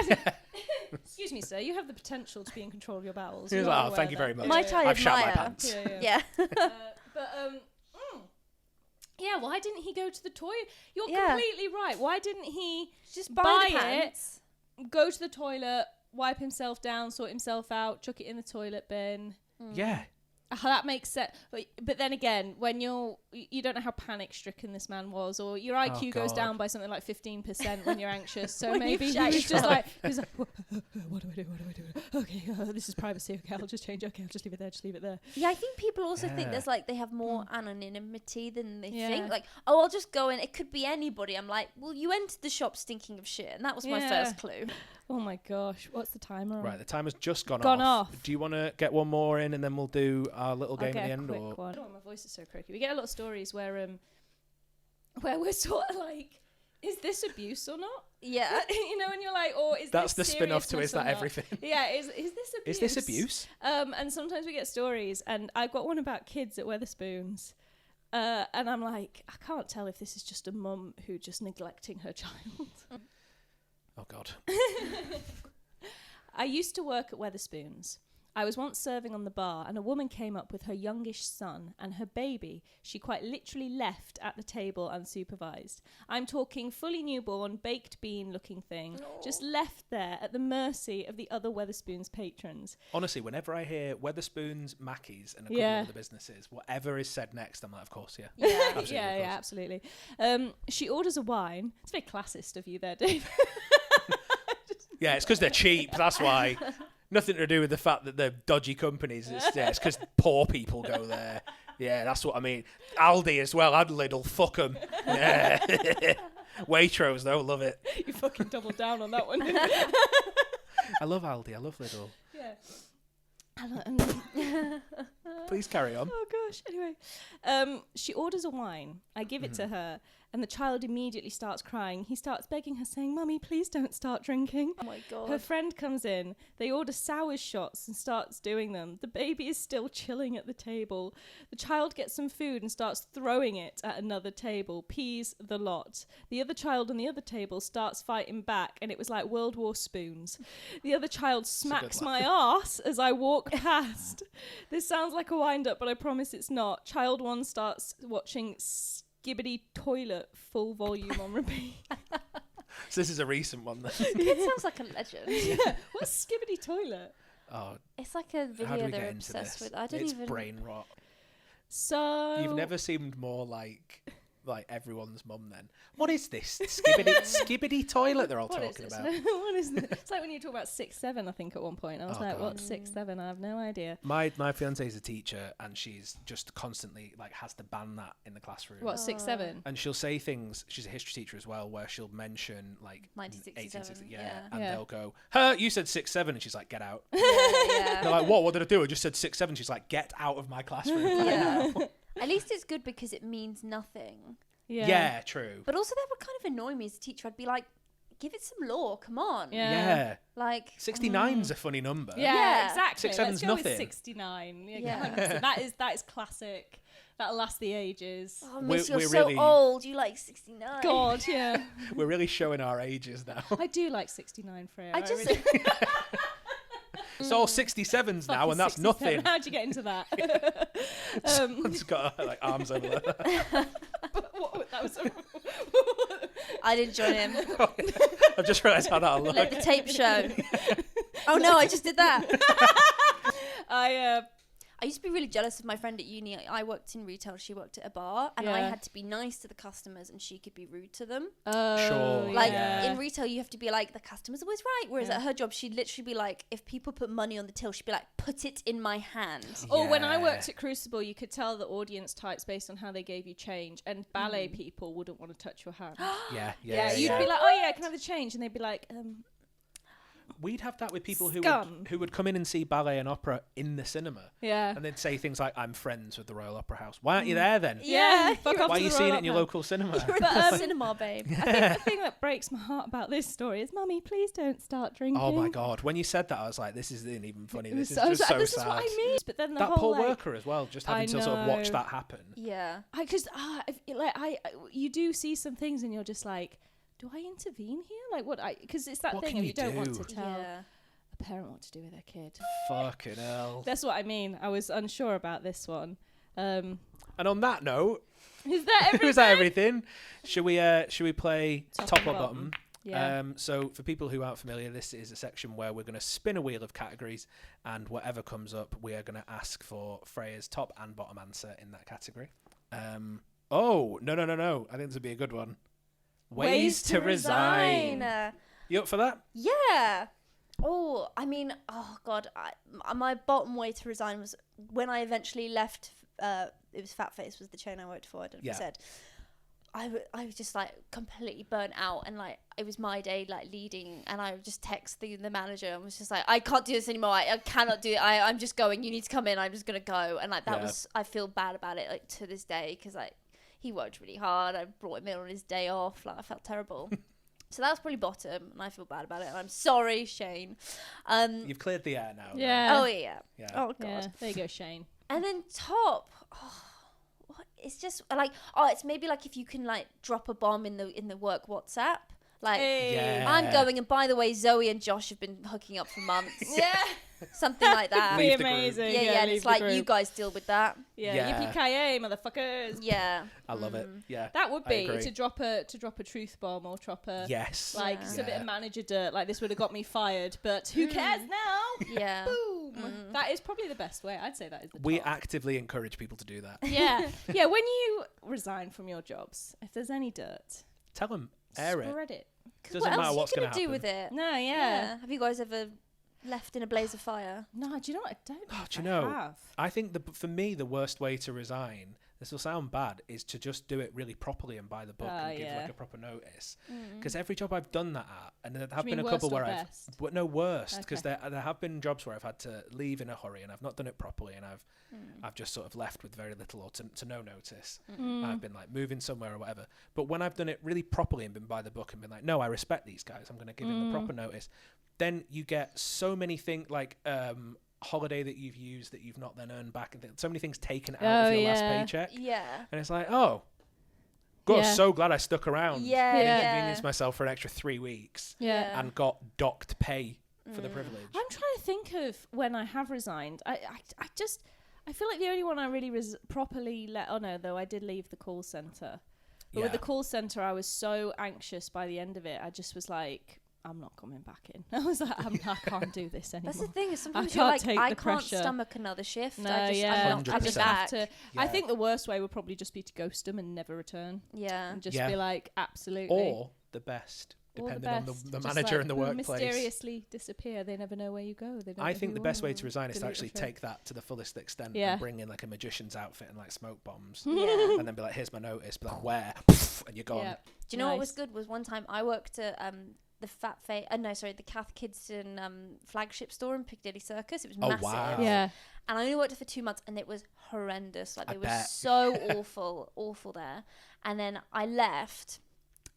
Excuse me, sir. You have the potential to be in control of your bowels. He was You are like, oh, aware thank you of that. very much. Might I I've shat my admire? pants. Yeah. Yeah. Yeah, why didn't he go to the toilet? You're Yeah. completely right. Why didn't he Just buy buy it, the pants. go to the toilet, wipe himself down, sort himself out, chuck it in the toilet bin? Yeah. that makes sense. But then again, when you don't know how panic-stricken this man was, or your IQ goes down by something like 15% when you're anxious. So maybe he was just like, what do I do? Okay, this is privacy. Okay, I'll just change. Okay, I'll just leave it there. Just leave it there. Yeah, I think people also think there's like they have more anonymity than they think. Like, oh, I'll just go in. It could be anybody. I'm like, well, you entered the shop stinking of shit, and that was my first clue. Oh my gosh, what's the timer on? Right, the timer's just gone off. Do you want to get one more in, and then we'll do our little game at the end? Quick one. Oh, my voice is so croaky. We get a lot of stories where we're sort of like, is this abuse or not? Yeah. You know, and you're like, or is that's this the spin-off to Is That not? Everything? Yeah, is this abuse? Is this abuse? And sometimes we get stories, and I've got one about kids at Wetherspoons. And I'm like, I can't tell if this is just a mum who just neglecting her child. Oh, God. I used to work at Wetherspoons. I was once serving on the bar, and a woman came up with her youngish son and her baby. She quite literally left at the table unsupervised. I'm talking fully newborn, baked bean looking thing, just left there at the mercy of the other Wetherspoons patrons. Honestly, whenever I hear Wetherspoons, Mackey's, and a couple of other businesses, whatever is said next, I'm like, of course, yeah. Absolutely. She orders a wine. It's very classist of you there, Dave. Yeah, it's because they're cheap. That's why. Nothing to do with the fact that they're dodgy companies. It's because poor people go there. Yeah, that's what I mean. Aldi as well. I'd Lidl. Fuck them. Yeah. Waitrose, though. Love it. You fucking doubled down on that one. I love Aldi. I love Lidl. Yeah. Please carry on. Oh, gosh. Anyway. She orders a wine. I give it to her. And the child immediately starts crying. He starts begging her, saying, "Mummy, please don't start drinking." Oh my God. Her friend comes in. They order sour shots and starts doing them. The baby is still chilling at the table. The child gets some food and starts throwing it at another table. Peas the lot. The other child on the other table starts fighting back, and it was like World War spoons. The other child smacks my ass as I walk past. This sounds like a wind-up, but I promise it's not. Child one starts watching Skibbity Toilet full volume on repeat. So this is a recent one then. It sounds like a legend. Yeah. What's Skibbity Toilet? Oh, it's like a video they're obsessed with. I don't it's even. brain rot. So You've never seemed more like everyone's mum then. What is this? Skibbity toilet they're all talking about. What is this? It's like when you talk about 6'7", I think, at one point. I was like, God. what's 6'7"? I have no idea. My fiancée is a teacher, and she's just constantly has to ban that in the classroom. What, 6'7"? And she'll say things, she's a history teacher as well, where she'll mention 1967, and they'll go, "Huh, you said 6'7", and she's like, "Get out." Yeah. They're like, "What did I do? I just said 6'7". She's like, "Get out of my classroom right now." At least it's good because it means nothing. Yeah, true. But also that would kind of annoy me as a teacher. I'd be like, give it some law, come on. Yeah. Like 69's a funny number. Yeah, exactly. 6'7's Let's go nothing. with 69. Yeah. That is classic. That'll last the ages. Oh, miss, We're you're so really- old. You like 69. God, yeah. We're really showing our ages now. I do like 69, Freya. I just... really It's all 67s now, and that's 67. nothing. How'd you get into that? Someone's got arms over there. That was I didn't join him. I've just realised how that'll look. Let the tape show. Oh no, I just did that. I used to be really jealous of my friend at uni. I worked in retail, she worked at a bar, and I had to be nice to the customers and she could be rude to them. Sure. Like in retail, you have to be like, the customer's always right. Whereas at her job, she'd literally be like, if people put money on the till, she'd be like, put it in my hand. Or when I worked at Crucible, you could tell the audience types based on how they gave you change, and ballet people wouldn't want to touch your hand. Yeah. You'd be like, oh yeah, can I have the change? And they'd be like, We'd have that with people Scum. who would come in and see ballet and opera in the cinema. Yeah. And they'd say things like, "I'm friends with the Royal Opera House." Why aren't you there then? Yeah. Why are you seeing it in your local cinema? You're in the cinema, babe. I think the thing that breaks my heart about this story is, Mummy, please don't start drinking. Oh my God. When you said that, I was like, this isn't even funny. This is so just sad. so This sad. is what I mean. But then the That whole poor worker as well, just having to sort of watch know. that happen. Yeah. Because you do see some things and you're just like, do I intervene here? Like what? Because it's that What thing can of you you don't want do? to tell Yeah. a parent what to do with their kid. Fucking hell. That's what I mean. I was unsure about this one. And on that note, Is that everything? is that everything? Should we play top or bottom? Yeah. So for people who aren't familiar, this is a section where we're going to spin a wheel of categories, and whatever comes up, we are going to ask for Freya's top and bottom answer in that category. Oh, no. I think this would be a good one. Ways to resign. You up for that? Yeah. Oh, I mean, oh God, my bottom way to resign was when I eventually left. It was Fat Face was the chain I worked for. I don't know if I said. I was just like completely burnt out, and like it was my day like leading, and I just texted the manager and was just like, I can't do this anymore. I cannot do it. I'm just going. You need to come in. I'm just gonna go. And like that was, I feel bad about it like to this day, because like he worked really hard. I brought him in on his day off. Like I felt terrible. So that's probably bottom, and I feel bad about it. And I'm sorry, Shane. You've cleared the air now. Yeah. Oh yeah. Oh God. Yeah. There you go, Shane. And then top. What? It's just like, it's maybe like if you can like drop a bomb in the work WhatsApp. Like, Yeah. I'm going, and by the way, Zoe and Josh have been hooking up for months. Yeah. Something like that. Leave Be the group. amazing. Yeah, and leave it's the like, group. you guys deal with that. Yeah. Yeah. Yippee-ki-yay, motherfuckers. Yeah. I love it. Yeah. That would I be agree. to drop a truth bomb or drop a Yes. like Yeah. just a bit Yeah. of manager dirt. Like this would have got me fired, but who cares now? Yeah. Boom. That is probably the best way. I'd say that is the We top. actively encourage people to do that. Yeah. Yeah. When you resign from your jobs, if there's any dirt, Tell them, air it. spread it. Because Doesn't what matter else what's are you gonna going to do happen. with it? No. Yeah. Have you guys ever left in a blaze of fire? No. Do you know what? I don't. Oh, think do you I know? have. I think for me, the worst way to resign, this will sound bad, is to just do it really properly and by the book and give like a proper notice. Because every job I've done that at, and there have Do you been mean a couple worst or where best? no, worst, because Okay. there have been jobs where I've had to leave in a hurry and I've not done it properly, and I've just sort of left with very little or to no notice. I've been like moving somewhere or whatever. But when I've done it really properly and been by the book and been like, no, I respect these guys, I'm going to give them the proper notice, then you get so many things like holiday that you've used that you've not then earned back, and so many things taken out of your last paycheck. Yeah. And it's like, oh, God, Yeah. so glad I stuck around. Yeah, And yeah. inconvenienced myself for an extra 3 weeks Yeah. and got docked pay for the privilege. I'm trying to think of when I have resigned. I feel like the only one I really properly let. Oh no, though I did leave the call center. But with the call center, I was so anxious by the end of it. I just was like, I'm not coming back in. I was like, I can't do this anymore. That's the thing. Sometimes I you're can't like, take I the can't pressure. stomach another shift. No, I'm yeah. not coming 100%. back. I think the worst way would probably just be to ghost them and never return. Yeah. And just Yeah. be like, absolutely. Or the best, Or depending on best. the Just manager like, in the boom, workplace. mysteriously disappear. They never know where you go. They don't I know think who the you best are. way to resign is to Delete actually return. take that to the fullest extent Yeah. and bring in like a magician's outfit and like smoke bombs Yeah. and then be like, here's my notice, be like, where? And you're gone. Yeah. Do you know what was Nice. good was one time I worked at the Kath Kidston flagship store in Piccadilly Circus. It was Oh, massive. wow. Yeah. And I only worked there for 2 months, and it was horrendous. Like, I they were bet. so awful there. And then I left,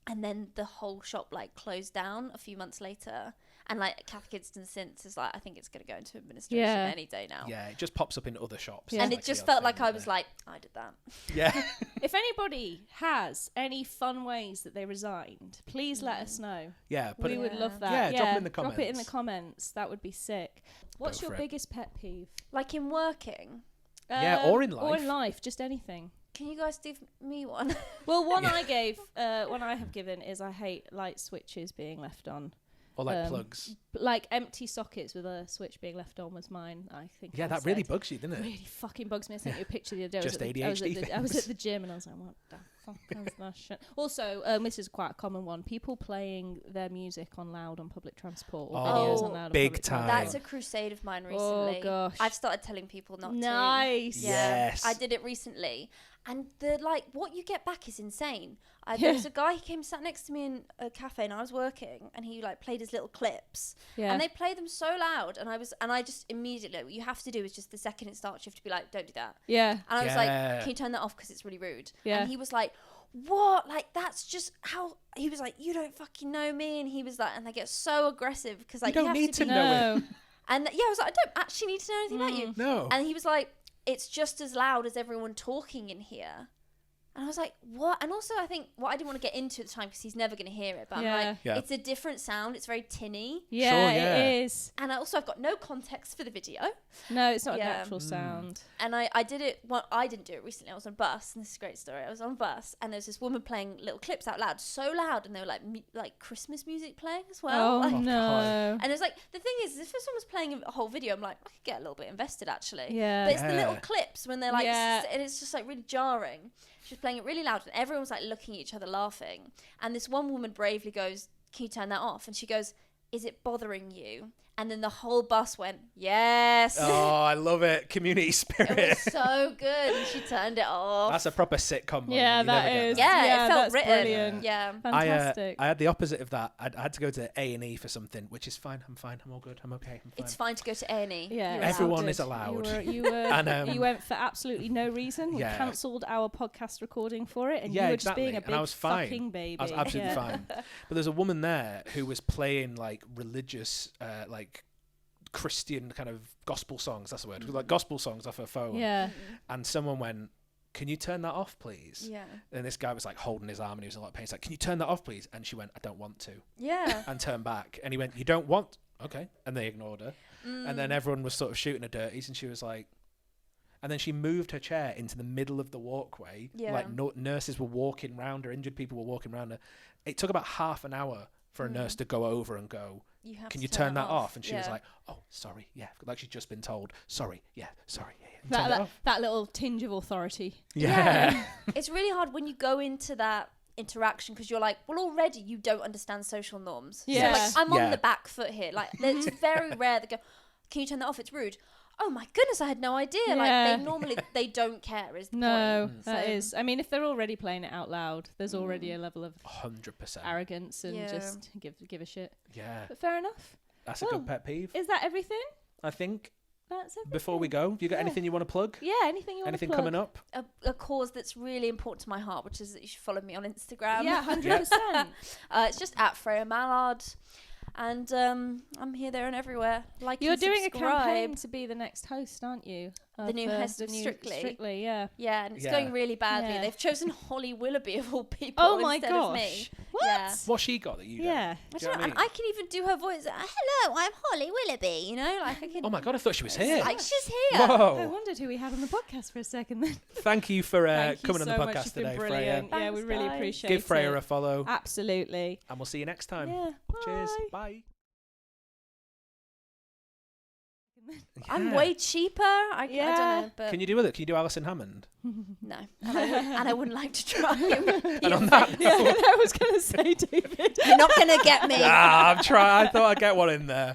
and then the whole shop like closed down a few months later. And like Kath Kidston since is like, I think it's going to go into administration Yeah. any day now. Yeah, it just pops up in other shops. Yeah. And Like it the just odd felt thing, like I isn't was it? like, I did that. Yeah. If anybody has any fun ways that they resigned, please let us know. Yeah, put We it, would Yeah. love that. Yeah, drop it in the Drop it in the comments. comments. That would be sick. What's Go your for it. biggest pet peeve? Like in working. Yeah, or in Or in life. life, just anything. Can you guys give me one? Well, one I have given is I hate light switches being left on. or like plugs. Like empty sockets with a switch being left on was mine, I think. Yeah, I that really said. bugs you, didn't it? Really fucking bugs me. I sent you a picture the other day. Just I was ADHD I was things. at the gym and I was like, what the fuck is that shit? Also, this is quite a common one. People playing their music on loud on public transport or videos on loud on big public time. transport. That's a crusade of mine Oh, recently. gosh. I've started telling people not to. Nice. Yeah, Yes. I did it recently, and what you get back is insane. There was a guy, he came sat next to me in a cafe, and I was working, and he like played his little clips, Yeah. and they play them so loud, and I just immediately, what you have to do is just the second it starts, you have to be like, don't do that, Yeah. and I was Yeah. like, can you turn that off because it's really rude? Yeah. And he was like, what? Like, that's just how, he was like, you don't fucking know me, and he was like, and they get so aggressive because like You don't have need to to be, know it. No. and yeah, I was like, I don't actually need to know anything about you. No. And he was like, it's just as loud as everyone talking in here. And I was like, what? And also, I think what I didn't want to get into at the time, because he's never going to hear it, but I'm like, it's a different sound. It's very tinny. Yeah, Sure, yeah. it is. And I've got no context for the video. No, it's not a natural sound. And I did it, well, I didn't do it recently. I was on a bus, and this is a great story. I was on a bus, and there was this woman playing little clips out loud, so loud, and they were like Christmas music playing as well. Oh, like, no. and it's like, the thing is, if someone was playing a whole video, I'm like, I could get a little bit invested, actually. Yeah. But it's the little clips when they're like, Yeah. and it's just like really jarring. She was playing it really loud, and everyone was like looking at each other laughing. And this one woman bravely goes, can you turn that off? And she goes, is it bothering you? And then the whole bus went, yes. Oh, I love it. Community spirit. It was so good. And she turned it off. That's a proper sitcom moment. Yeah, You that never get is. Yeah, it felt that's written. brilliant. Yeah. Fantastic. I had the opposite of that. I had to go to A&E for something, which is fine. I'm fine. I'm all good. I'm okay. I'm fine. It's fine to go to A&E. Yeah, You're Everyone allowed. is allowed. You were And, you went for absolutely no reason. We Yeah. cancelled our podcast recording for it, and Yeah, you were just being a exactly. big And I was fine. fucking baby. I was absolutely Yeah. fine. But there's a woman there who was playing like religious, like Christian kind of gospel songs. That's the word. Like gospel songs off her phone. Yeah. And someone went, can you turn that off, please? Yeah. And this guy was like holding his arm and he was in a lot of pain. He's like, can you turn that off, please? And she went, I don't want to. Yeah. And turned back. And he went, you don't want? Okay. And they ignored her. And then everyone was sort of shooting her dirties. And she was like, and then she moved her chair into the middle of the walkway. Yeah. Like nurses were walking round her, injured people were walking around her. It took about half an hour for a nurse to go over and go, can you turn that off? And she was like, oh, sorry. Yeah. Like she'd just been told, sorry. Yeah. Sorry. Yeah. And turned it off. That little tinge of authority. Yeah. It's really hard when you go into that interaction, because you're like, well, already you don't understand social norms. Yeah. So like, I'm Yeah. on the back foot here. Like, it's very rare that go, can you turn that off? It's rude. Oh my goodness, I had no idea. Yeah. Like, they normally, they don't care is the No, point. that So- is. I mean, if they're already playing it out loud, there's already a level of 100%. arrogance and Yeah. just give a shit. Yeah. But fair enough. That's a Well, good pet peeve. Is that everything? I think That's everything. before we go, you got anything you want to plug? Yeah, anything you want to Anything plug? coming up? A cause that's really important to my heart, which is that you should follow me on Instagram. Yeah, 100%. It's just at Freya Mallard. And I'm here, there, and everywhere. Like, You're and doing a subscribe. campaign to be the next host, aren't you? The new host of Strictly. Strictly, yeah. Yeah, and it's Yeah. going really badly. Yeah. They've chosen Holly Willoughby of all people Oh my instead of me. gosh. What? Yeah. What's she got that you don't? Yeah. I Do you don't know know, what I and I can even do her voice. Hello, I'm Holly Willoughby. You know, like I can. Oh my God, I thought she was here. Like she's here. Whoa. I wondered who we had on the podcast for a second then. Thank you for Thank you coming so on the much. podcast You've been today, Freya. brilliant. Yeah, we Thanks, really guys. appreciate Give Freya it. a follow. Absolutely. And we'll see you next time. Yeah. Cheers. Bye. Bye. I'm Yeah. way cheaper. I don't know, but Can you do with it? Can you do Alison Hammond? no, and I wouldn't like to try. And on that Yeah, note, I was going to say, David. You're not gonna get me. I'm trying. I thought I'd get one in there.